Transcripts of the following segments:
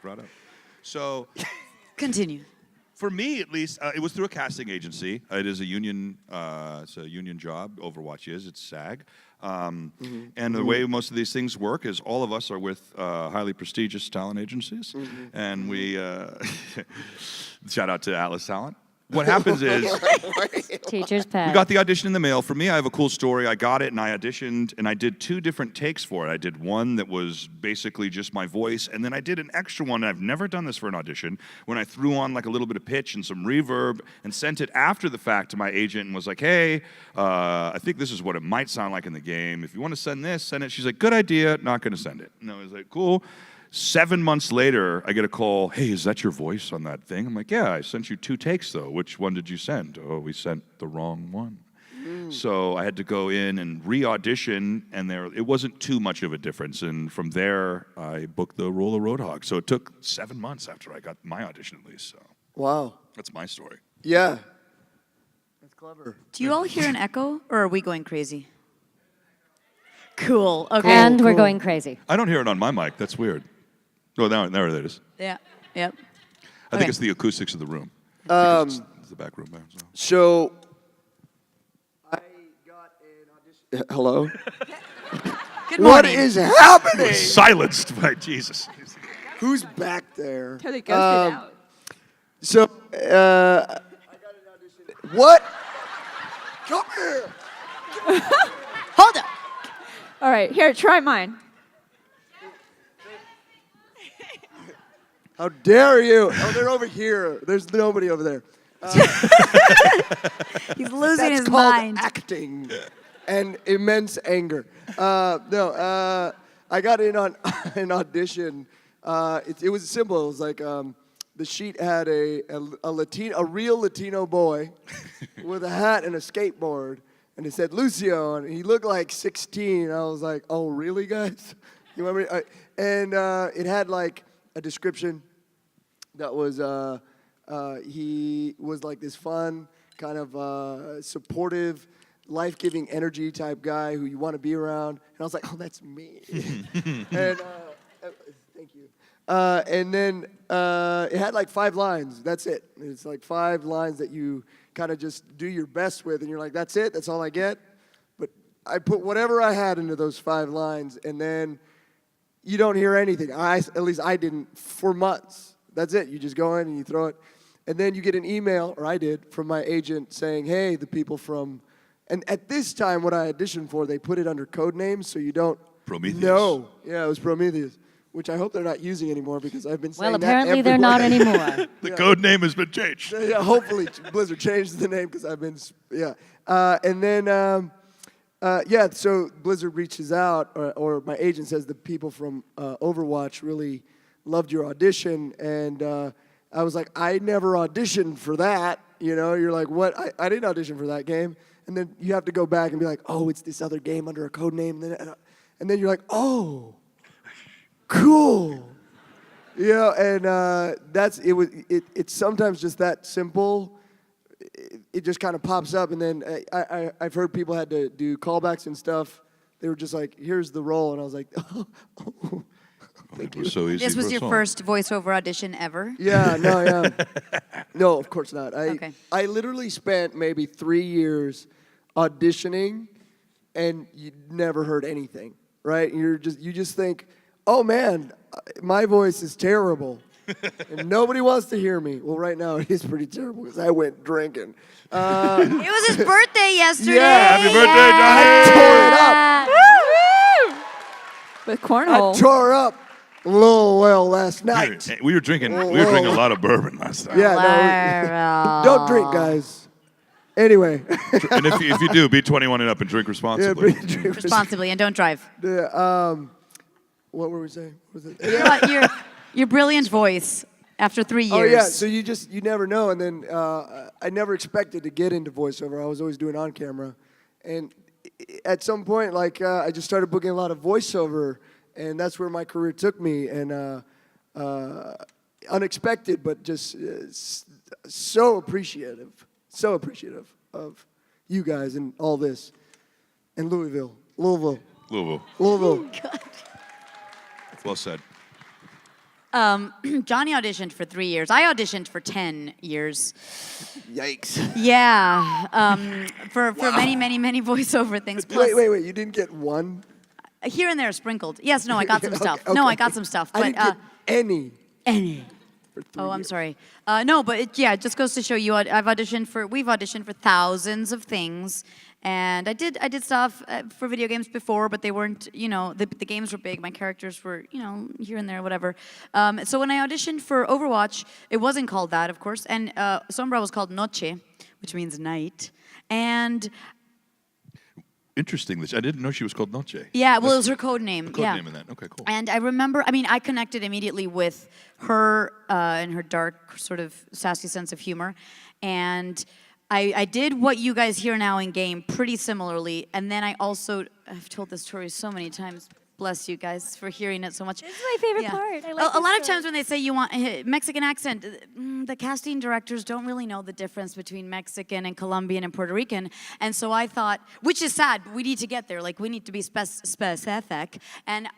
brought up. So, Continue. for me, at least, it was through a casting agency. It is a union. It's a union job. Overwatch is. It's SAG. And the way most of these things work is all of us are with highly prestigious talent agencies, and we shout out to Atlas Talent. What happens is Teacher's pet. we got the audition in the mail. For me, I have a cool story. I got it and I auditioned and I did 2 different takes for it. I did one that was basically just my voice, and then I did an extra one. I've never done this for an audition, when I threw on like a little bit of pitch and some reverb and sent it after the fact to my agent and was like, hey, I think this is what it might sound like in the game. If you want to send this, send it. She's like, good idea, not going to send it. And I was like, cool. 7 months later, I get a call, hey, is that your voice on that thing? I'm like, yeah, I sent you 2 takes, though. Which one did you send? Oh, we sent the wrong one. So I had to go in and re-audition, and it wasn't too much of a difference. And from there, I booked the role of Roadhog. So it took 7 months after I got my audition, at least. So Wow. that's my story. Yeah. That's clever. Do you all hear an echo, or are we going crazy? Cool. Okay. And we're cool. going crazy. I don't hear it on my mic. That's weird. Oh, there it is. Yeah. Yep. I think Okay. it's the acoustics of the room. It's the back room there. So, I got an audition. Hello? Good What morning. is happening? Silenced by Jesus. Who's back there? Till they ghosted out. So, I got an audition. What? Come here. Hold up. All right, here, try mine. How dare you? Oh, they're over here. There's nobody over there. He's losing That's his called mind. acting and immense anger. I got in on an audition. It was simple. It was like the sheet had a real Latino boy with a hat and a skateboard, and it said Lucio, and he looked like 16. I was like, oh, really, guys? You remember? And it had like a description that was he was like this fun, kind of supportive, life-giving energy type guy who you want to be around. And I was like, oh, that's me. And thank you. And then it had like 5 lines. That's it. It's like 5 lines that you kind of just do your best with, and you're like, that's it. That's all I get. But I put whatever I had into those 5 lines, and then you don't hear anything. At least I didn't for months. That's it. You just go in and you throw it. And then you get an email, or I did, from my agent saying, hey, the people from... And at this time, what I auditioned for, they put it under code names so you don't Prometheus. know. Yeah, it was Prometheus, which I hope they're not using anymore because I've been saying Well, that apparently they're not everywhere. anymore. The code name has been changed. Yeah, hopefully Blizzard changed the name because I've been, yeah. And then, so Blizzard reaches out, or my agent says the people from Overwatch really loved your audition, and I was like, I never auditioned for that. You know, you're like, what? I didn't audition for that game. And then you have to go back and be like, oh, it's this other game under a code name. And then you're like, oh, cool. You know, and it's sometimes just that simple. It just kind of pops up, and then I've heard people had to do callbacks and stuff. They were just like, here's the role, and I was like, oh. It was so easy This for was us your all. first voiceover audition ever? Yeah, no, yeah. No, of course not. Okay. I literally spent maybe 3 years auditioning, and you never heard anything, right? You just think, oh man, my voice is terrible, and nobody wants to hear me. Well, right now it is pretty terrible because I went drinking. It was his birthday yesterday. Yeah, Happy birthday, I tore it up. With cornhole. I tore up well last night. We were drinking a lot of bourbon last time. Yeah, no, don't drink, guys. Anyway. And if you do, be 21 and up and drink responsibly. Responsibly, and don't drive. Yeah, what were we saying? What was it? Your brilliant voice after 3 years. Oh yeah, so you never know. And then I never expected to get into voiceover. I was always doing on camera, and at some point, like I just started booking a lot of voiceover, and that's where my career took me. And unexpected, but just so appreciative of you guys and all this, and Louisville. Louisville. Louisville. Well said. Johnny auditioned for 3 years. I auditioned for 10 years. Yikes. Yeah, for many, many, many voiceover things. Plus, Wait. You didn't get one? here and there sprinkled. Yes, no, I got some stuff. Okay, No, I okay. got some stuff. I But didn't get any. For 3 oh, I'm years. sorry. No, but it just goes to show you. We've auditioned for thousands of things, and I did stuff for video games before, but they weren't. The games were big. My characters were, here and there, whatever. So when I auditioned for Overwatch, it wasn't called that, of course, and Sombra was called Noche, which means night, and. Interesting. I didn't know she was called Noche. Yeah, well, it was her code name. Code yeah. name in that. Okay, cool. And I remember, I connected immediately with her and her dark, sort of sassy sense of humor. And I did what you guys hear now in game pretty similarly. And then I've told this story so many times. Bless you guys for hearing it so much. This is my favorite part. I like a lot of this times when they say you want a Mexican accent, the casting directors don't really know the difference between Mexican and Colombian and Puerto Rican. And so I thought, which is sad, we need to get there. Like, we need to be specific. And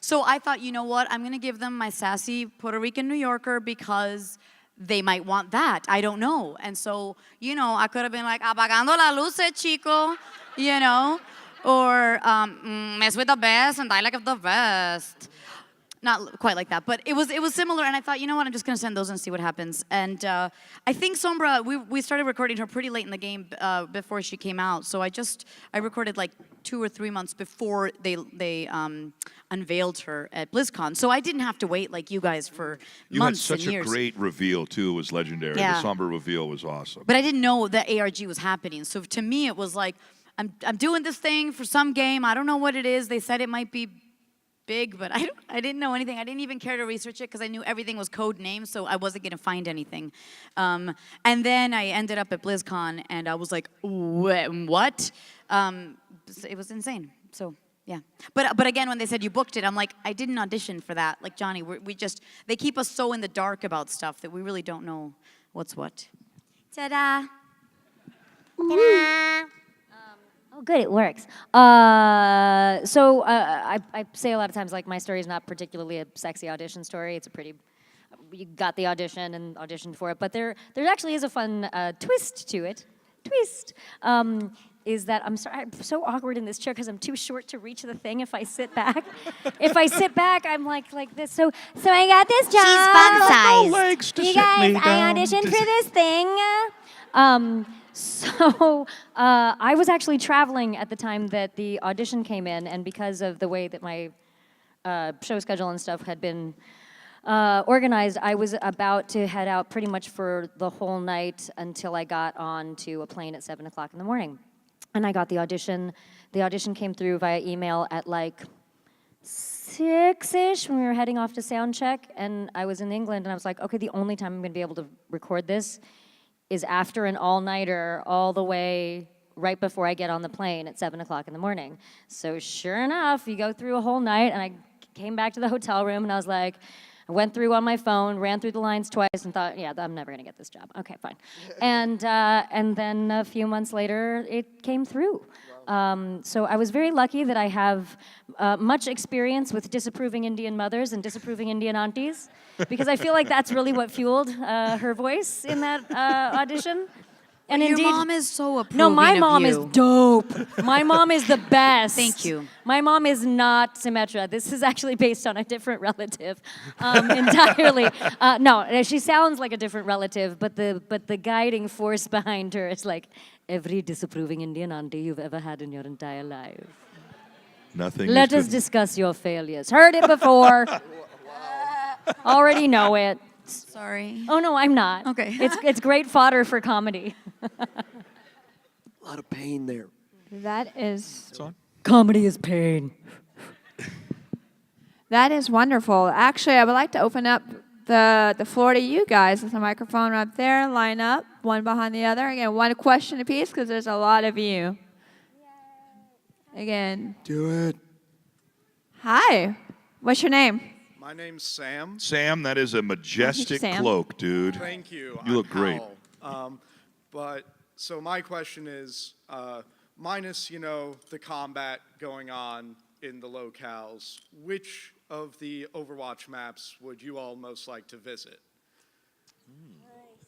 so I thought, you know what? I'm going to give them my sassy Puerto Rican New Yorker because they might want that. I don't know. And so, I could have been like, apagando la luces, chico, or mess with the best and die like the best. Not quite like that, but it was similar. And I thought, you know what, I'm just gonna send those and see what happens. And I think Sombra, we started recording her pretty late in the game before she came out. So I recorded like 2 or 3 months before they unveiled her at BlizzCon. So I didn't have to wait like you guys for months and years. You had such a great reveal too. It was legendary. Yeah. The Sombra reveal was awesome. But I didn't know that ARG was happening. So to me, it was like, I'm doing this thing for some game. I don't know what it is. They said it might be big, but I didn't know anything. I didn't even care to research it because I knew everything was code names, so I wasn't going to find anything. And then I ended up at BlizzCon, and I was like, what? It was insane. So, yeah. But again, when they said you booked it, I'm like, I didn't audition for that. Like, Johnny, they keep us so in the dark about stuff that we really don't know what's what. Ta-da! Ta-da! Oh, good, it works. I say a lot of times, like, my story is not particularly a sexy audition story. It's you got the audition and auditioned for it, but there actually is a fun twist to it. Is that I'm so awkward in this chair because I'm too short to reach the thing if I sit back. If I sit back, I'm like this. So I got this job. She's fun-sized. Legs to You sit guys, me I down. auditioned for this thing. I was actually traveling at the time that the audition came in, and because of the way that my show schedule and stuff had been organized, I was about to head out pretty much for the whole night until I got on to a plane at 7 o'clock in the morning. And I got the audition. The audition came through via email at like 6-ish when we were heading off to sound check, and I was in England, and I was like, okay, the only time I'm going to be able to record this is after an all-nighter all the way right before I get on the plane at 7 o'clock in the morning. So sure enough, you go through a whole night, and I came back to the hotel room, and I was like, I went through on my phone, ran through the lines twice, and thought, yeah, I'm never gonna get this job. Okay, fine. And then a few months later, it came through. So I was very lucky that I have much experience with disapproving Indian mothers and disapproving Indian aunties, because I feel like that's really what fueled her voice in that audition. And Your indeed, mom is so approving no, my of mom is you. dope. My mom is the best. Thank you. My mom is not Symmetra. This is actually based on a different relative entirely. No, she sounds like a different relative, but the guiding force behind her is like every disapproving Indian auntie you've ever had in your entire life. Nothing. Let us discuss your failures. Heard it before. Already know it. Sorry. Oh no, I'm not. Okay. It's great fodder for comedy. A lot of pain there. That is It's on. Comedy is pain. that is wonderful. Actually, I would like to open up the floor to you guys. There's a microphone right there. Line up, one behind the other. Again, one question apiece because there's a lot of you. Again, Do it. hi. What's your name? My name's Sam. Sam, that is a majestic Sam. cloak, dude. Thank you. You look great. So my question is, minus the combat going on in the locales, which of the Overwatch maps would you all most like to visit?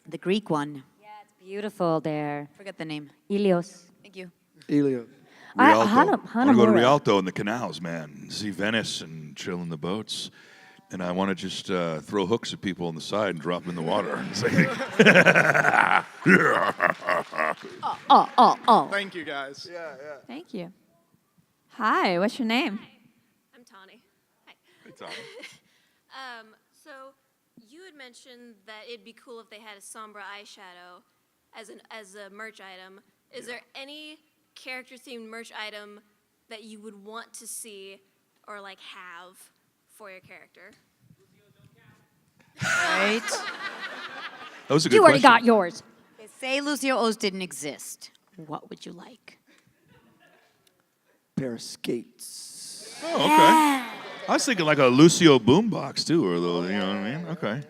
The Greek one. Yeah, it's beautiful there. Forget the name. Ilios. Thank you. Elio. Rialto. I Hana- want to go to Hanamura. Rialto in the canals, man. See Venice and chill in the boats. And I want to just throw hooks at people on the side and drop them in the water. It's like, Oh. Thank you, guys. Thank you. Hi, what's your name? I'm Tawny. Hi. Hey, Tommy. So you had mentioned that it'd be cool if they had a sombra eyeshadow as a merch item. Is there any character-themed merch item that you would want to see or like have for your character? Right? That was a good You already question. got yours. Okay, say Lucio O's didn't exist. What would you like? Pair of skates. Oh, okay. I was thinking like a Lucio boombox too, or the, you know what I mean? Okay.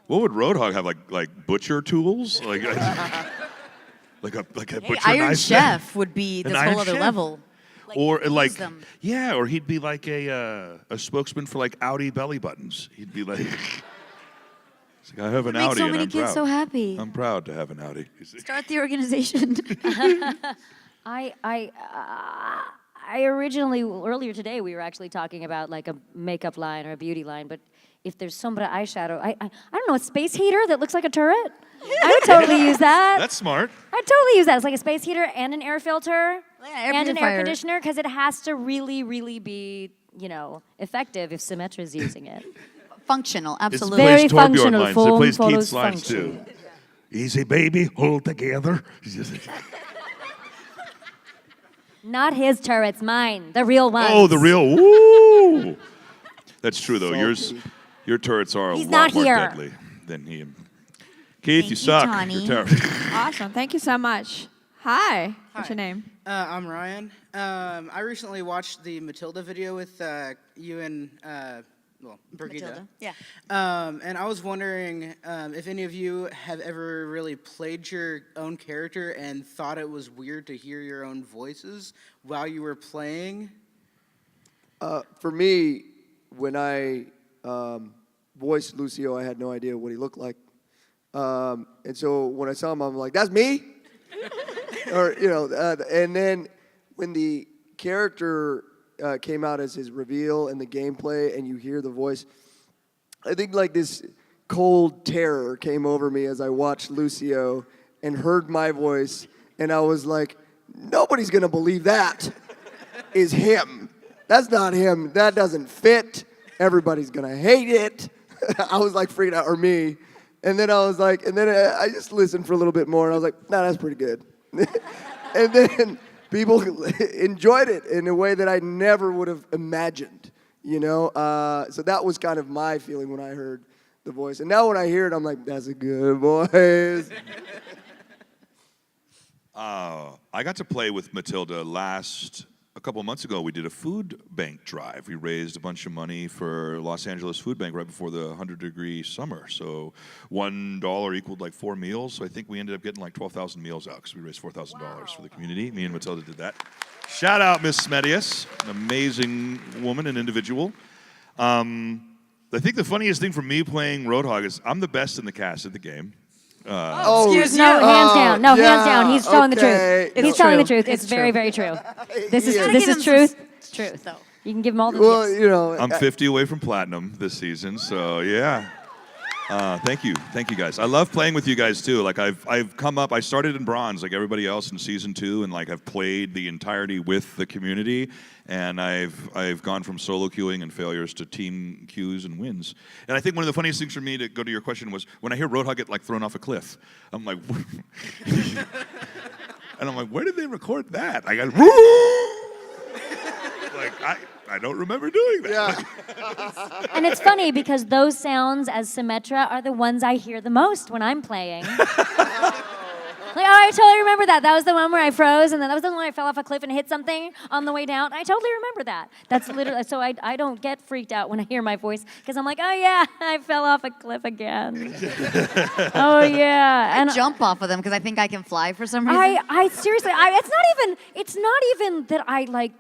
What would Roadhog have? Like butcher tools? Like like a Hey, butcher Iron knife? Chef would be An this Iron whole other Chef. level. Or use like them. yeah, or he'd be like a spokesman for like Audi belly buttons. He'd be like, he's like I have an Make Audi so and many I'm kids proud. so happy. I'm proud to have an Audi. Start the organization. I originally, earlier today, we were actually talking about like a makeup line or a beauty line, but if there's sombra eyeshadow, I don't know, a space heater that looks like a turret? I would totally use that. That's smart. I'd totally use that. It's like a space heater and an air filter Yeah, air and an air purifier. conditioner because it has to really, really be, effective if Symmetra's using it. Functional, It absolutely. Very plays Torbjorn functional, lines. It form plays follows Keith's lines too. function. Easy, baby, hold together. Not his turrets, mine, the real ones. Oh, the real. Woo! That's true though. Salty. Your turrets are He's a not lot more here. deadly than he. Keith, Thank you you, suck. Tawny. You're terrible. Awesome. Thank you so much. Hi. What's your name? I'm Ryan. I recently watched the Matilda video with you and, Brigitte. Matilda. Yeah. And I was wondering if any of you have ever really played your own character and thought it was weird to hear your own voices while you were playing. For me, when I voiced Lucio, I had no idea what he looked like. And so when I saw him, I'm like, that's me? And then when the character came out as his reveal and the gameplay and you hear the voice, I think like this cold terror came over me as I watched Lucio and heard my voice, and I was like, nobody's gonna believe that is him. That's not him. That doesn't fit. Everybody's gonna hate it. I was like freaking out, or me. And then I was like, I just listened for a little bit more, and I was like, nah, that's pretty good. And then people enjoyed it in a way that I never would have imagined, So that was kind of my feeling when I heard the voice. And now when I hear it, I'm like, that's a good voice. I got to play with Matilda a couple months ago. We did a food bank drive. We raised a bunch of money for Los Angeles Food Bank right before the 100-degree summer. So $1 equaled like 4 meals. So I think we ended up getting like 12,000 meals out because we raised $4,000 for the community. Me and Matilda did that. Shout out Miss Smedius, an amazing woman and individual. I think the funniest thing for me playing Roadhog is I'm the best in the cast of the game. Excuse No, you. hands down. No, yeah, hands down. He's telling the okay. truth. He's It's telling the true. truth. It's It's very, true. very true. This is Yeah. Gotta this give is him some truth. It's truth, though. You can give him all the Well, yes. I'm 50 away from platinum this season, so yeah. Thank you guys. I love playing with you guys too. Like I've come up. I started in bronze, like everybody else in season 2, and like I've played the entirety with the community, and I've gone from solo queuing and failures to team queues and wins. And I think one of the funniest things for me, to go to your question, was when I hear Roadhog get like thrown off a cliff. I'm like, and I'm like, where did they record that? I got like I don't remember doing that. Yeah. And it's funny because those sounds as Symmetra are the ones I hear the most when I'm playing. Like, oh, I totally remember that. That was the one where I froze, and then that was the one where I fell off a cliff and hit something on the way down. I totally remember that. That's literally, so I don't get freaked out when I hear my voice, because I'm like, oh yeah, I fell off a cliff again. Oh yeah. I jump off of them because I think I can fly for some reason. I seriously, it's not even that I like,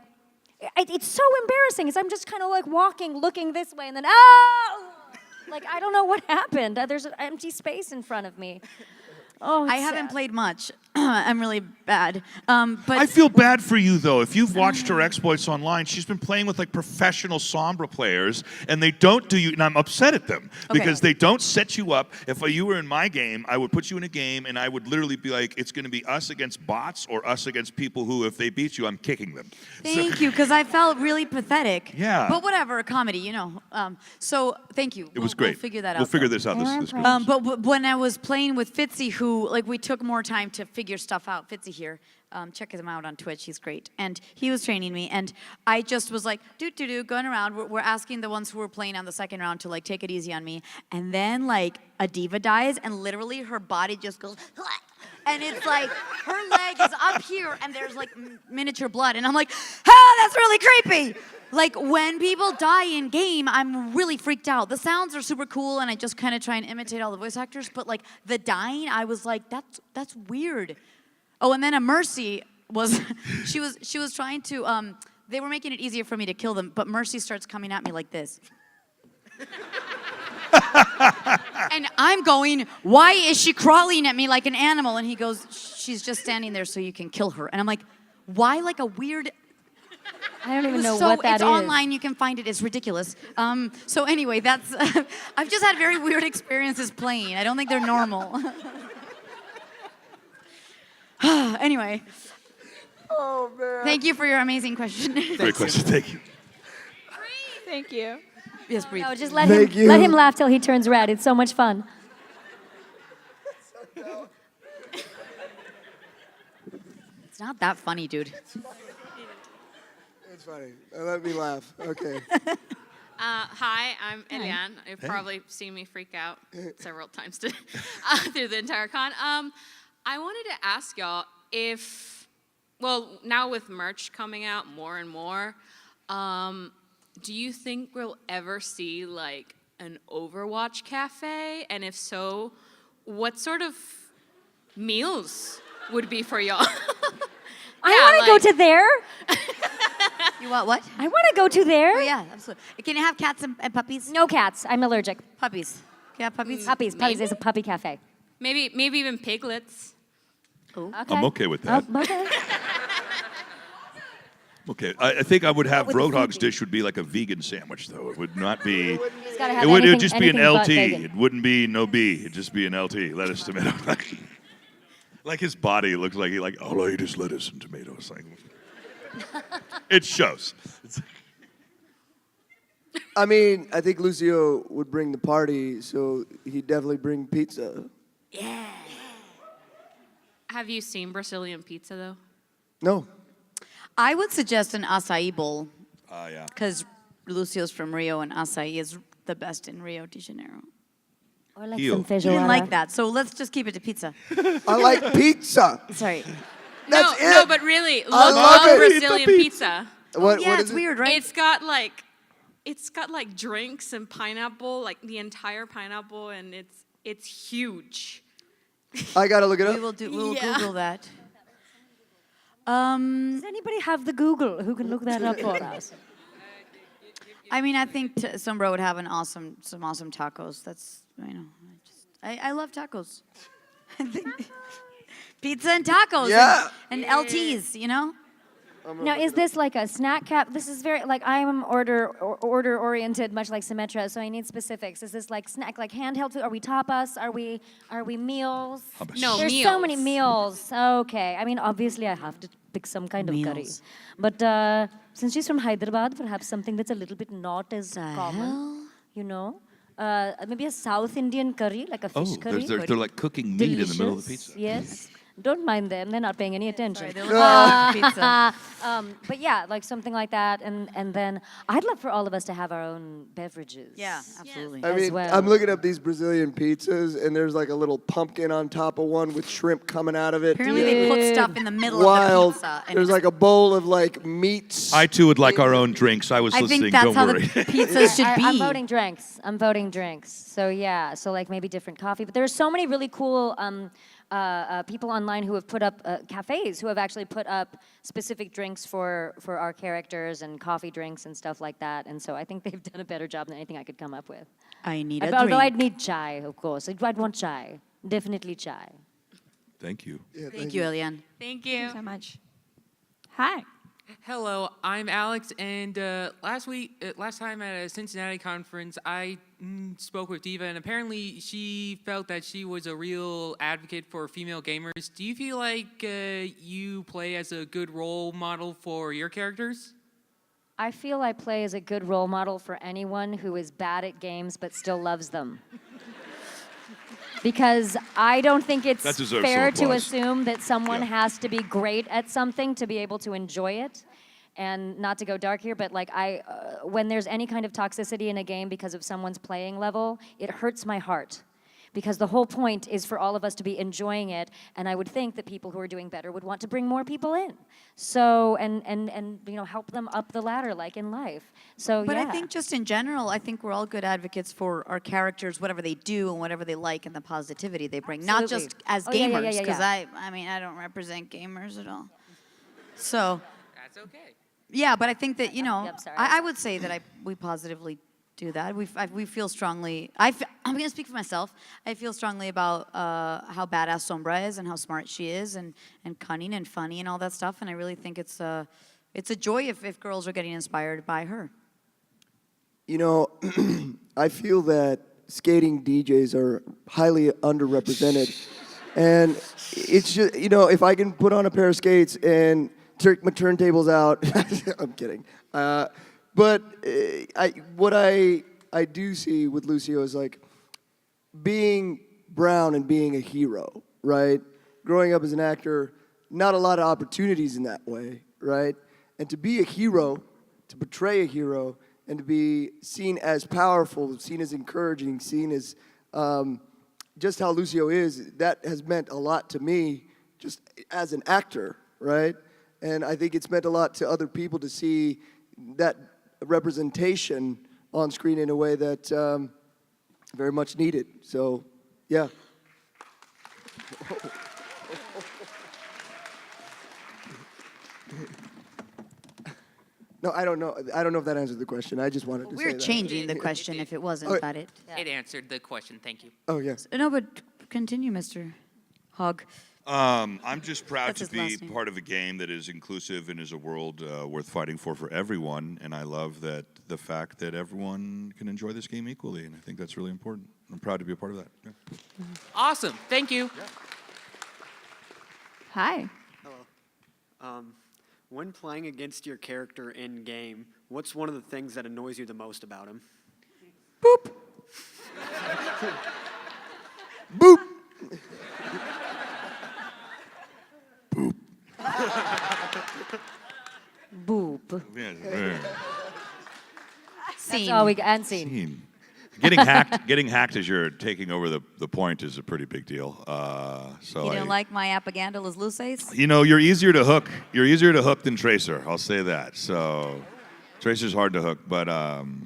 it's so embarrassing. I'm just kind of like walking, looking this way, and then like I don't know what happened. There's an empty space in front of me. Oh, I it's haven't sad. played much. I'm really bad. But I feel bad for you though. If you've watched her exploits online, she's been playing with like professional Sombra players, and they don't do you. And I'm upset at them because they don't set you up. If you were in my game, I would put you in a game, and I would literally be like, "It's going to be us against bots, or us against people who, if they beat you, I'm kicking them." Thank you, because I felt really pathetic. Yeah. But whatever, a comedy, you know. So thank you. It was great. We'll figure that out. We'll figure though. this out. This week. But when I was playing with Fitzy, who like we took more time to figure stuff out. Fitzy here, check him out on Twitch. He's great, and he was training me, and I just was like, going around. We're asking the ones who were playing on the second round to like take it easy on me, and then like a diva dies, and literally her body just goes, and it's like her leg is up here, and there's like miniature blood, and I'm like, that's really creepy. Like, when people die in game, I'm really freaked out. The sounds are super cool, and I just kind of try and imitate all the voice actors, but, like, the dying, I was like, that's weird. Oh, and then a Mercy was, she was trying to, they were making it easier for me to kill them, but Mercy starts coming at me like this. And I'm going, why is she crawling at me like an animal? And he goes, she's just standing there so you can kill her. And I'm like, why like a weird... I don't even know so what that it's is. online. You can find it. It's ridiculous. So anyway, that's. I've just had very weird experiences playing. I don't think they're normal. Anyway. Oh man. Thank you for your amazing question. Great question. Thank you. Thank you. Yes, breathe. No, just let Thank him let you. him laugh till he turns red. It's so much fun. It's not that funny, dude. It's funny. Let me laugh. Okay. Hi, I'm Eliane. You've probably seen me freak out several times through the entire con. I wanted to ask y'all if, well, now with merch coming out more and more, do you think we'll ever see like an Overwatch cafe? And if so, what sort of meals would be for y'all? I want to go to there. You want what? I want to go to there. Oh yeah, absolutely. Can you have cats and puppies? No cats. I'm allergic. Puppies. Can you have puppies? Puppies. Puppies. Maybe. It's a puppy cafe. maybe even piglets. Okay. I'm okay with that. Okay. Okay, I think I would have with the Roadhog's food? dish would be like a vegan sandwich, though. It would not be. It's gotta have It would anything- just be an anything but LT. vegan. It wouldn't be no B. It'd just be an LT, lettuce, tomato. Like his body looks like he like all I eat is lettuce and tomatoes. Like it shows. I mean, I think Lucio would bring the party, so he'd definitely bring pizza. Have you seen Brazilian pizza though? No. I would suggest an acai bowl Yeah. because Lucio's from Rio and acai is the best in Rio de Janeiro. Or like Heel. some He didn't feijoada. like that, so let's just keep it to pizza. I like pizza. Sorry. That's no, it. but really, look love up it. Brazilian pizza. What Yeah, is it's it? weird, right? It's got like drinks and pineapple, like the entire pineapple, and it's huge. I gotta look it We up. will we'll Yeah. Google that. Does anybody have the Google who can look that up for us? I mean, I think Sombra would have some awesome tacos. That's I love tacos. I think pizza and tacos. Yeah. And LTs, you know. Now, is this like a snack cap? This is very like I am order oriented, much like Symmetra. So I need specifics. Is this like snack, like handheld food? Are we tapas? Are we meals? No, There's meals. so many meals. Okay, I mean obviously I have to pick some kind of curry, Meals. but since she's from Hyderabad, perhaps something that's a little bit not as common. You know, maybe a South Indian curry, like a fish curry. they're like cooking meat in the middle of the Delicious, pizza. Yes. Don't mind them; they're not paying any attention. Sorry, they look like pizza. But yeah, like something like that, and then I'd love for all of us to have our own beverages. Yeah, absolutely. I as mean, well. I'm looking up these Brazilian pizzas, and there's like a little pumpkin on top of one with shrimp coming out of it. Apparently, they put stuff in the middle Wild. of the pizza. And There's like a bowl of like meats. I too would like our own drinks. I was I listening. think that's Don't how worry. the pizzas should be. I'm voting drinks. I'm voting drinks. So yeah, so like maybe different coffee, but there are so many really cool people online who have put up cafes who have actually put up specific drinks for our characters and coffee drinks and stuff like that. And so I think they've done a better job than anything I could come up with. I need a Although drink. I'd need chai, of course. I'd want chai. Definitely chai. Thank you. Yeah, Thank you, Elian. Thank you. So much. Hi. Hello, I'm Alex, and last time at a Cincinnati conference, I spoke with Diva, and apparently she felt that she was a real advocate for female gamers. Do you feel like you play as a good role model for your characters? I feel I play as a good role model for anyone who is bad at games but still loves them. Because I don't think it's That deserves fair some to applause. assume that someone Yeah. has to be great at something to be able to enjoy it. And not to go dark here, but like when there's any kind of toxicity in a game because of someone's playing level, it hurts my heart. Because the whole point is for all of us to be enjoying it, and I would think that people who are doing better would want to bring more people in. So, and you know, help them up the ladder like in life. So, But yeah. I think just in general, I think we're all good advocates for our characters, whatever they do and whatever they like and the positivity they bring. Not Absolutely. just as Oh, yeah, yeah, gamers, yeah, because yeah. I mean, I don't represent gamers at all. So, That's okay. yeah, but I think that, you know, Yep, sorry. I would say that we positively do that. We feel strongly, I'm going to speak for myself. I feel strongly about how badass Sombra is and how smart she is and cunning and funny and all that stuff. And I really think it's a joy if girls are getting inspired by her. You know, I feel that skating DJs are highly underrepresented. And it's just, you know, if I can put on a pair of skates and take my turntables out, I'm kidding. But what I do see with Lucio is like being brown and being a hero, right? Growing up as an actor, not a lot of opportunities in that way, right? And to be a hero, to portray a hero, and to be seen as powerful, seen as encouraging, seen as just how Lucio is, that has meant a lot to me just as an actor, right? And I think it's meant a lot to other people to see that representation on screen in a way that very much needed. So, yeah. No, I don't know. I don't know if that answered the question. I just wanted to say We're that. changing the question if it wasn't, Oh, but it. It answered the question. Thank you. Oh, yes. No, but continue, Mr. Hogg. I'm just proud That's to his be last name. part of a game that is inclusive and is a world worth fighting for everyone. And I love that the fact that everyone can enjoy this game equally. And I think that's really important. I'm proud to be a part of that. Yeah. Awesome. Thank you. Hi. When playing against your character in game, what's one of the things that annoys you the most about him? Boop. Boop. Yeah, very- That's all we got. And scene. Scene. Getting hacked as you're taking over the point is a pretty big deal. So You don't like my apagandalas luces? you know, you're easier to hook. You're easier to hook than Tracer. I'll say that. So Tracer's hard to hook, but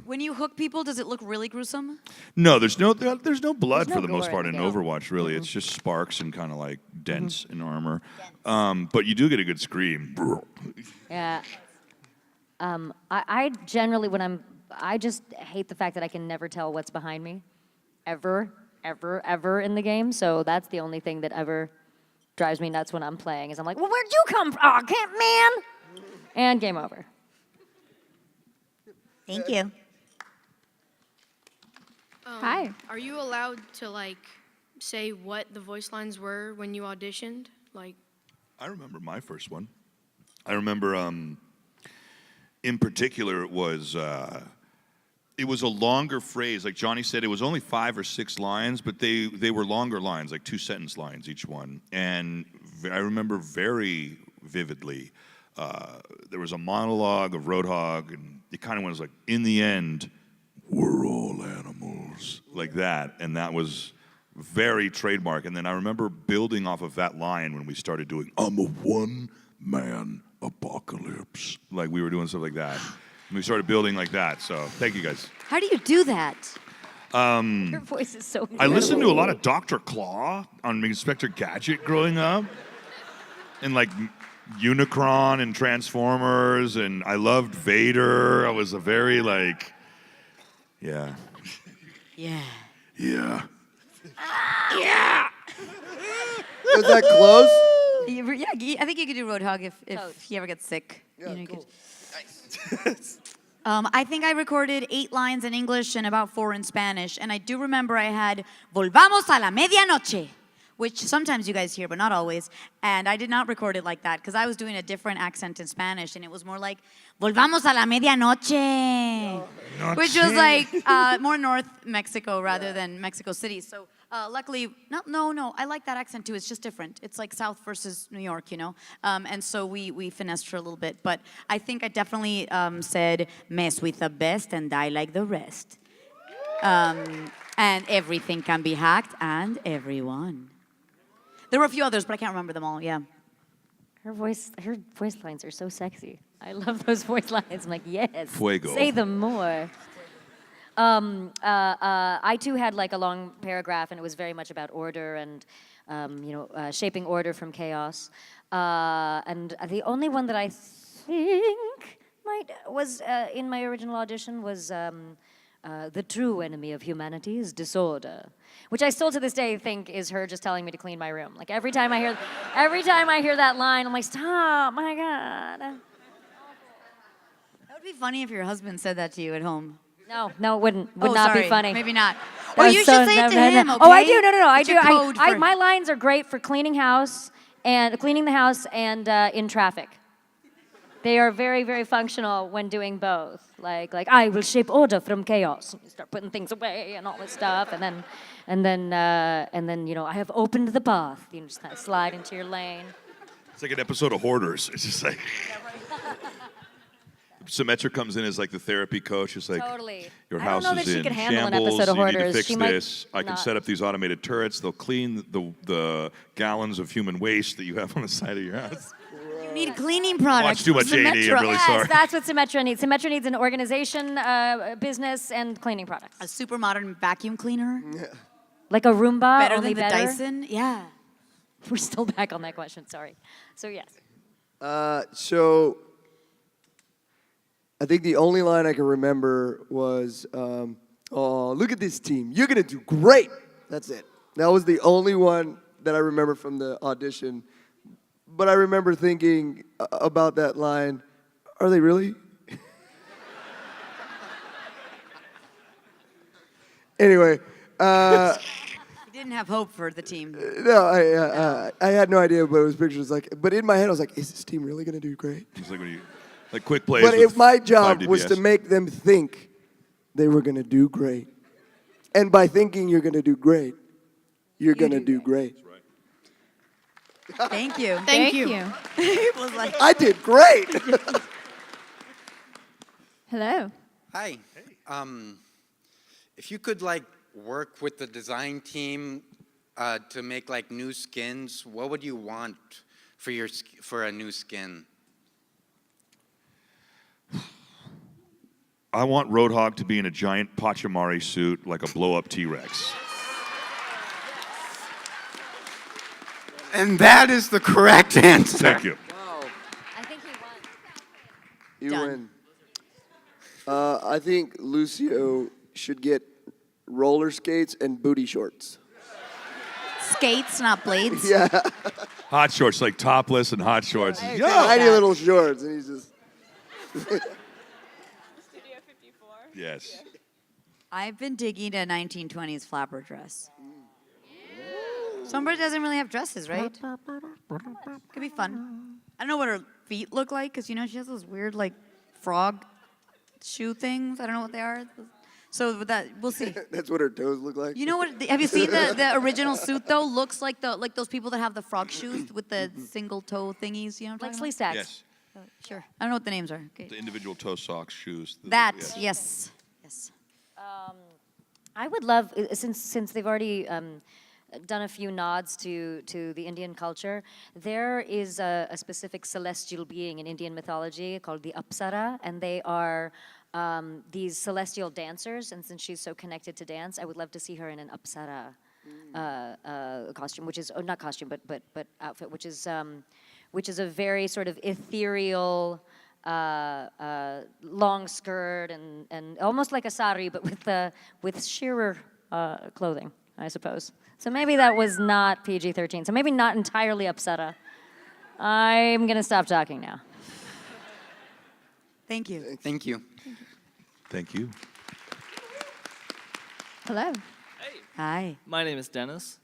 When you hook people, does it look really gruesome? no, there's no blood There's no for the most gore part in in the game. Overwatch. Really, it's just sparks and kind of like dents in armor. But you do get a good scream. Yeah. I generally, I just hate the fact that I can never tell what's behind me, ever in the game. So that's the only thing that ever drives me nuts when I'm playing. Is I'm like, well, where'd you come from? Oh, can't man. And game over. Thank you. Hi. Are you allowed to like say what the voice lines were when you auditioned? Like, I remember my first one. I remember, in particular, it was a longer phrase. Like Johnny said, it was only 5 or 6 lines, but they were longer lines, like 2-sentence lines each one. And I remember very vividly, there was a monologue of Roadhog, and it kind of was like, in the end, we're all animals, like that. And that was very trademark. And then I remember building off of that line when we started doing, I'm a one-man apocalypse. Like we were doing stuff like that. And we started building like that. So thank you guys. How do you do that? Your voice is so. I listened to a lot of Dr. Claw on Inspector Gadget growing up, and like Unicron and Transformers, and I loved Vader. I was a very like, yeah. Yeah. Yeah. Was that close? Yeah, I think you could do Roadhog if he ever gets sick. Yeah, you cool. could. I think I recorded 8 lines in English and about 4 in Spanish. And I do remember I had Volvamos a la medianoche, which sometimes you guys hear, but not always. And I did not record it like that because I was doing a different accent in Spanish. And it was more like, Volvamos a la medianoche, which was like more North Mexico rather than Mexico City. So luckily, no, I like that accent too. It's just different. It's like South versus New York, you know? And so we finessed for a little bit. But I think I definitely said, mess with the best and die like the rest. And everything can be hacked and everyone. There were a few others, but I can't remember them all, yeah. Her voice lines are so sexy. I love those voice lines. I'm like, yes. Fuego. Say them more. I too had like a long paragraph, and it was very much about order and, shaping order from chaos. And the only one that I think was in my original audition was the true enemy of humanity is disorder, which I still to this day think is her just telling me to clean my room. Like every time I hear that line, I'm like, stop, my God. That would be funny if your husband said that to you at home. No, it would not be funny. Maybe not. That Well, was you so- should say it to no, no. him, okay? Oh, I do. No, I It's do. your code for- My lines are great for cleaning the house and in traffic. They are very, very functional when doing both. Like I will shape order from chaos. And you start putting things away and all this stuff, and then I have opened the path. You just kind of slide into your lane. It's like an episode of Hoarders. It's just like Symmetra comes in as like the therapy coach. It's like, Totally. your I don't house know is that she in could handle an shambles. episode of You need to Hoarders. fix She might this. I can not. set up these automated turrets. They'll clean the gallons of human waste that you have on the side of your house. You need cleaning products. Watch too much from AD, I'm Symmetra. really Yes, sorry. that's what Symmetra needs. Symmetra needs an organization, business, and cleaning products. A super modern vacuum cleaner. Like a Roomba, Better only than the better. Dyson. Yeah. We're still back on that question, sorry. So yes. So I think the only line I can remember was, "Oh, look at this team. You're gonna do great." That's it. That was the only one that I remember from the audition. But I remember thinking about that line. Are they really? Anyway. You didn't have hope for the team. No, I had no idea what it was pictures like. But in my head, I was like, is this team really going to do great? It's like when you, like quick plays. But with if my 5 job was to DPS. make them think they were going to do great. And by thinking you're going to do great, you're going to do great. Thank you. Thank you. It was like, I did great. Hello. Hi. If you could like work with the design team to make like new skins, what would you want for a new skin? I want Roadhog to be in a giant Pachamari suit like a blow-up T-Rex. And that is the correct answer. Thank you. I think he won. You Done. win. I think Lucio should get roller skates and booty shorts. skates, not blades. Yeah. Hot shorts, like topless and hot shorts. Tiny little shorts, and he's just. Yes. I've been digging a 1920s flapper dress. Somebody doesn't really have dresses, right? Could be fun. I don't know what her feet look like, because, you know, she has those weird, like, frog shoe things. I don't know what they are. So with that, we'll see. That's what her toes look like. You know what? Have you seen the original suit, though? Looks like those people that have the frog shoes with the single toe thingies. You know what I'm Like talking sleeve stacks. Yes. about? Sure. I don't know what the names are. Okay. The individual toe socks, shoes. That, yes. yes. I would love, since they've already done a few nods to the Indian culture, there is a specific celestial being in Indian mythology called the Apsara, and they are these celestial dancers, and since she's so connected to dance, I would love to see her in an Apsara costume, which is not costume, but outfit, which is a very sort of ethereal long skirt and almost like a sari, but with sheerer clothing, I suppose. So maybe that was not PG-13. So maybe not entirely Apsara. I'm gonna stop talking now. Thank you. Thank you. Thank you. Hello. Hi. My name is Dennis.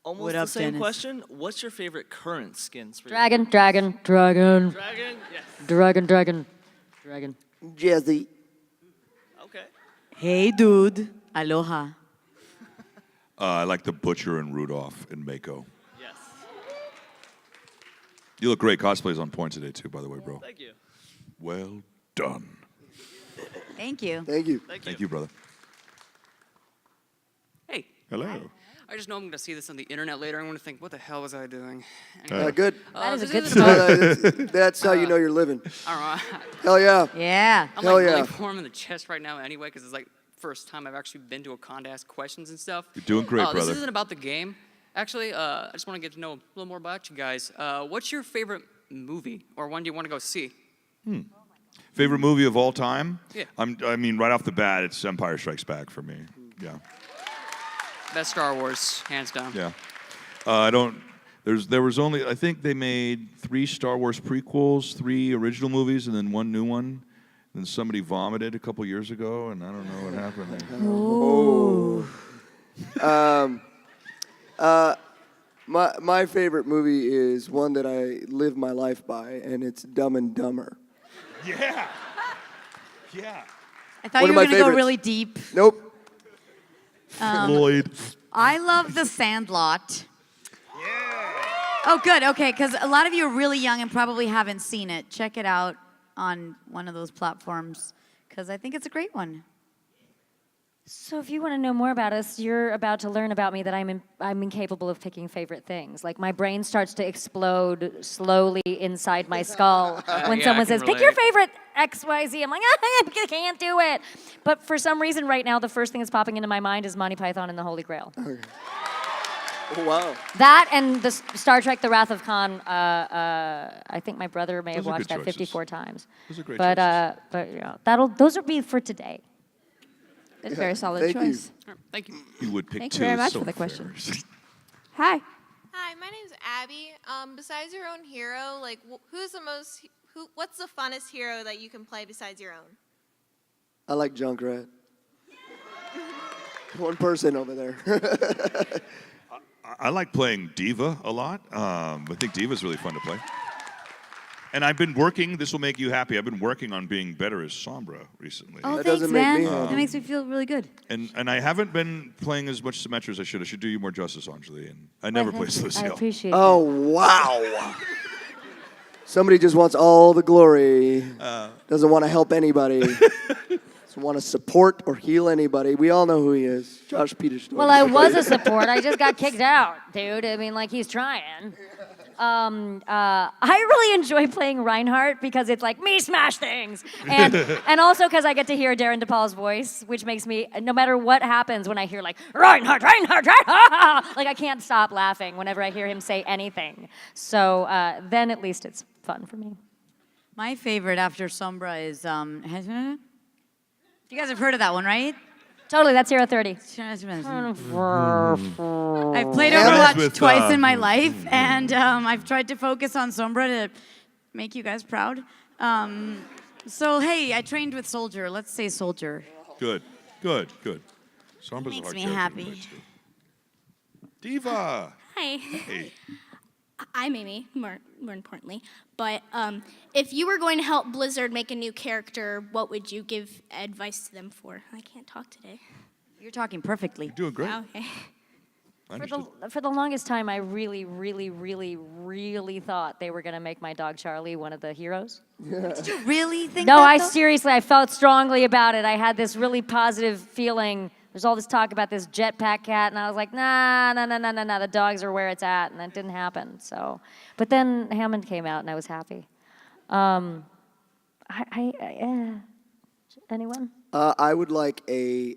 Almost What the up, same Dennis? question. What's your favorite current skins for Dragon. Dragon? Yes. Dragon. Jazzy. Okay. Hey, dude. Aloha. I like the Butcher and Rudolph in Mako. Yes. You look great. Cosplay's on point today, too, by the way, bro. Thank you. Well done. Thank you. Thank you. Thank you, brother. Hey, Hello. I just know I'm going to see this on the internet later. I'm going to think, what the hell was I doing? Good. That is a this good about- start. That's how you know you're living. I don't know. Hell yeah. Yeah. I'm Hell like yeah. really warm in the chest right now anyway, because it's like first time I've actually been to a con to ask questions and stuff. You're doing great, This brother. isn't about the game. Actually, I just want to get to know a little more about you guys. What's your favorite movie, or one do you want to go see? Favorite movie of all time? Yeah. I mean, right off the bat, it's Empire Strikes Back for me. Yeah. Best Star Wars, hands down. Yeah. There was only, I think they made 3 Star Wars prequels, 3 original movies, and then 1 new one. Then somebody vomited a couple years ago, and I don't know what happened there. My favorite movie is one that I live my life by, and it's Dumb and Dumber. Yeah. Yeah. I thought One you of were my going to go favorites. really deep. Nope. Floyd. I love The Sandlot. Yeah. Oh, good. Okay, because a lot of you are really young and probably haven't seen it. Check it out on one of those platforms, because I think it's a great one. So if you want to know more about us, you're about to learn about me that I'm incapable of picking favorite things. Like my brain starts to explode slowly inside my skull when Yeah, someone I can says, "Pick your relate. favorite XYZ." I'm like, I can't do it. But for some reason right now, the first thing that's popping into my mind is Monty Python and the Holy Grail. Oh, wow. That and the Star Trek: The Wrath of Khan. I think my brother may have Those are watched good that choices. 54 times. Those are great But choices. those will be for today. That's a very solid Thank you. choice. All right, thank you. You would pick Thank you 2. very much so for the question. fair. Hi. Hi, my name's Abby. Besides your own hero, like what's the funnest hero that you can play besides your own? I like Junkrat. One person over there. I like playing Diva a lot. I think Diva's really fun to play. And I've been working, this will make you happy, I've been working on being better as Sombra recently. Oh, That thanks, doesn't make man. me happy. That makes me feel really good. And I haven't been playing as much Symmetra as I should. I should do you more justice, Anjali. And I never play I Lucille. appreciate Oh, wow. Somebody just wants all the glory. Doesn't want to help anybody. Doesn't want to support or heal anybody. We all know who he is. Josh Peterson. Well, I was a support. I just got kicked out, dude. I mean, like, he's trying. I really enjoy playing Reinhardt because it's like, me smash things. And also because I get to hear Darren DePaul's voice, which makes me, no matter what happens when I hear like, Reinhardt, Reinhardt, Reinhardt, like I can't stop laughing whenever I hear him say anything. So then at least it's fun for me. My favorite after Sombra is, you guys have heard of that one, right? Totally, that's 030. I've played That Overwatch was with, twice in my life, and I've tried to focus on Sombra to make you guys proud. So, hey, I trained with Soldier. Let's say Soldier. Good, good, good. Sombra's Makes a hard me character to happy. play, too. Diva! Hi. Hey. I'm Amy, more importantly. But if you were going to help Blizzard make a new character, what would you give advice to them for? I can't talk today. You're talking perfectly. You're doing great. Okay. For the longest time, I really, really, really, really thought they were going to make my dog Charlie one of the heroes. Did you really think No, that, I though? seriously, I felt strongly about it. I had this really positive feeling. There's all this talk about this jetpack cat, and I was like, nah, the dogs are where it's at, and that didn't happen. So, but then Hammond came out, and I was happy. I Anyone? I would like a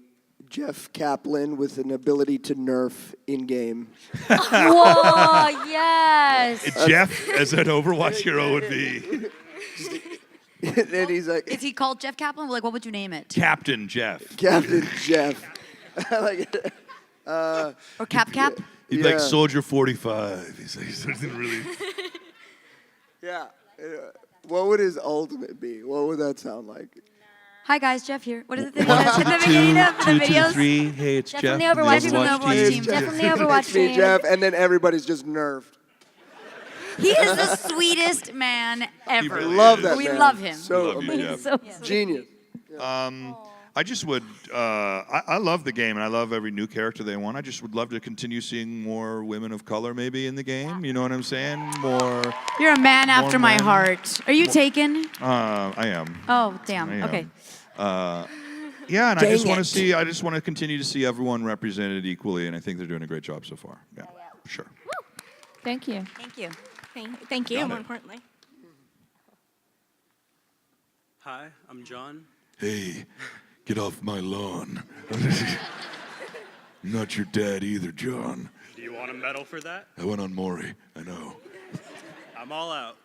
Jeff Kaplan with an ability to nerf in game. Whoa, yes. Jeff as an Overwatch hero would be And he's like, Is he called Jeff Kaplan? Like, what would you name it? Captain Jeff. Captain Jeff. I like it. Or Cap? He'd be like Soldier 45. He's like something really. Yeah. What would his ultimate be? What would that sound like? Hi guys, Jeff here. What is it that says in the beginning of the videos? 3. Hey, it's Jeff Jeff from the Overwatch team. team. Jeff from the Overwatch It's me, team. Jeff, and then everybody's just nerfed. He is the sweetest man ever. really Love is. that We man. love him. So We love you, amazing. Jeff. So Genius. I just would. I love the game, and I love every new character they want. I just would love to continue seeing more women of color, maybe in the game. You know what I'm saying? More. You're a man after my men. heart. Are you taken? I am. Oh, damn. I am. Okay. Yeah, and I just Dang want to it. see. I just want to continue to see everyone represented equally, and I think they're doing a great job so far. Yeah, sure. Thank you. Thank you. Thank you, Got more it. importantly. Hi, I'm John. Hey, get off my lawn. Not your dad either, John. Do you want a medal for that? I went on Maury. I know. I'm all out.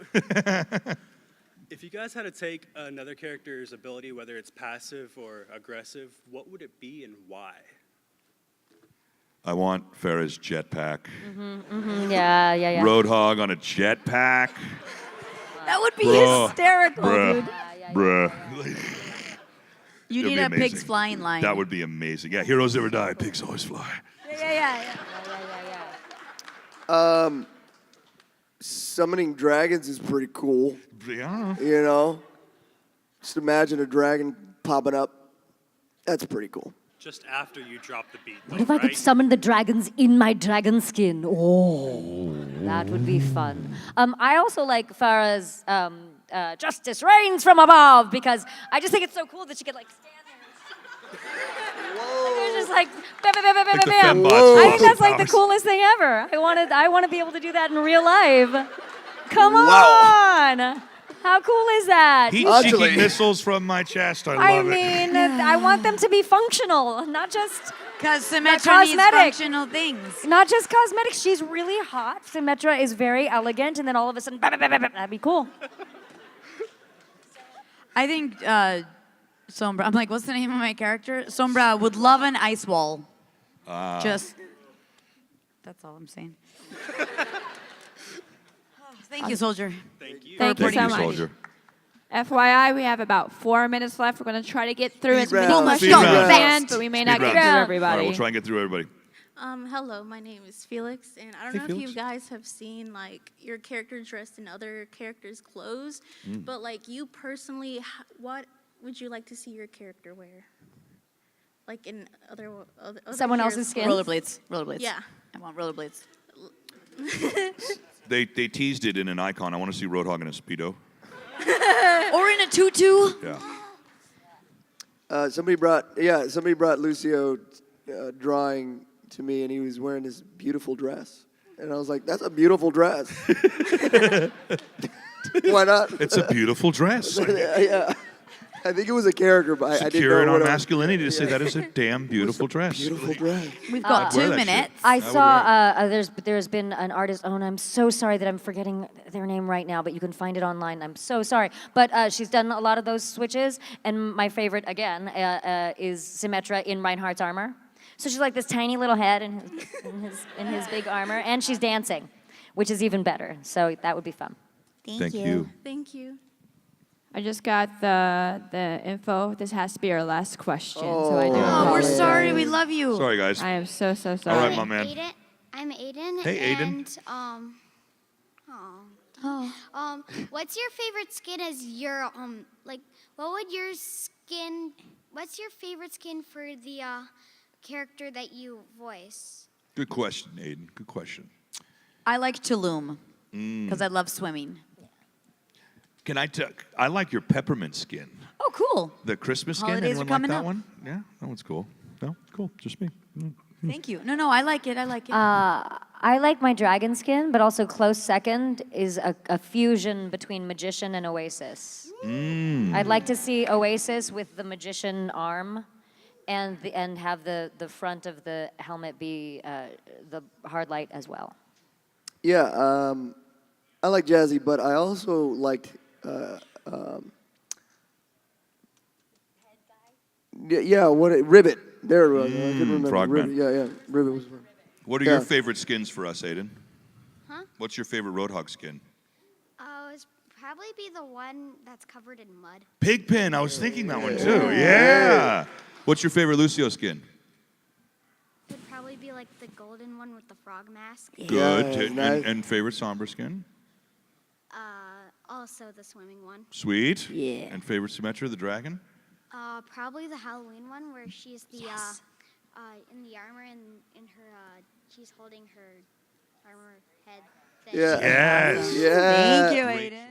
If you guys had to take another character's ability, whether it's passive or aggressive, what would it be and why? I want Farrah's jetpack. Yeah. Roadhog on a jetpack. That would be Bruh. hysterical, Bruh. dude. Bruh. You It'd need be a amazing. pig's flying line. That would be amazing. Yeah, heroes never die. Pigs always fly. Yeah. Summoning dragons is pretty cool. Yeah. You know? Just imagine a dragon popping up. That's pretty cool. Just after you drop the beat, What though, if I could right? summon the dragons in my dragon skin? Oh, that would be fun. I also like Farah's justice reigns from above because I just think it's so cool that she could like stand there. Whoa! Just like bam, bam, bam, bam, Like the bam, bam. fembots I think that's like the powers. coolest thing ever. I want to be able to do that in real life. Come Wow. on! How cool is that? Heat-seeking missiles from my chest. I I love it. mean, I want them to be functional, not just Because Symmetra needs cosmetic. functional things. Not just cosmetics. She's really hot. Symmetra is very elegant, and then all of a sudden, bah, bah, bah, bah, bah, that'd be cool. I think Sombra, I'm like, what's the name of my character? Sombra would love an ice wall. Just, that's all I'm saying. Thank you, Soldier. Thank you. Thank you Thank so you, much. soldier. FYI, we have about 4 minutes left. We're going to try to get through as many round, questions speed as we round. can, but we may Speed not get round. through All everybody. right, we'll try and get through everybody. Hello, my name is Felix, and I don't Hey, know if Felix. you guys have seen like your character dressed in other characters' clothes, but like you personally, what would you like to see your character wear? Like in other Someone heroes' else's skin? Rollerblades. Rollerblades. Yeah. I want rollerblades. They teased it in an icon. I want to see Roadhog in a Speedo. Or in a tutu. Yeah. Somebody brought Lucio drawing to me, and he was wearing this beautiful dress. And I was like, that's a beautiful dress. Why not? It's a beautiful dress. Yeah. I think it was a character, but I didn't Secure in know our what masculinity to say that is a damn beautiful dress. Beautiful dress. We've got I'd wear 2 that shit. minutes. I would saw there's been an artist. Oh, and I'm so sorry that I'm forgetting their name right now, but you can find it online. I'm so sorry, but she's done a lot of those switches, and my favorite again is Symmetra in Reinhardt's armor. So she's like this tiny little head in his big armor, and she's dancing, which is even better. So that would be fun. Thank you. Thank you. I just got the info. This has to be our last question, so I do Oh, we're apologize. sorry. We love you. Sorry, guys. I am so sorry. All right, my man. I'm Aiden. Hey, Aiden. And what's your favorite skin as your like? What's your favorite skin for the character that you voice? Good question, Aiden. Good question. I like Tulum because I love swimming. Can I like your peppermint skin. Oh, cool. The Christmas skin. Holidays are Anyone like coming that up. one? Yeah, that one's cool. No, cool. Just me. Thank you. No, I like it. I like it. I like my dragon skin, but also close second is a fusion between Magician and Oasis. I'd like to see Oasis with the magician arm, and have the front of the helmet be the hard light as well. Yeah, I like Jazzy, but I also liked. Yeah, Ribbit. There it was. I couldn't remember. Frogman. Ribbit. Yeah, Ribbit was fun. What are Yeah. your favorite skins for us, Aiden? Huh? What's your favorite Roadhog skin? It's probably be the one that's covered in mud. Pigpen. I was thinking that one too. Yeah. What's your favorite Lucio skin? Would probably be like the golden one with the frog mask. Good. Yeah, And, nice. and favorite Sombra skin? Also the swimming one. Sweet. Yeah. And favorite Symmetra, the dragon? Probably the Halloween one where she's the in the armor and in her she's holding her armor head thing. Yeah. Yes. Yeah. Thank you, Aiden.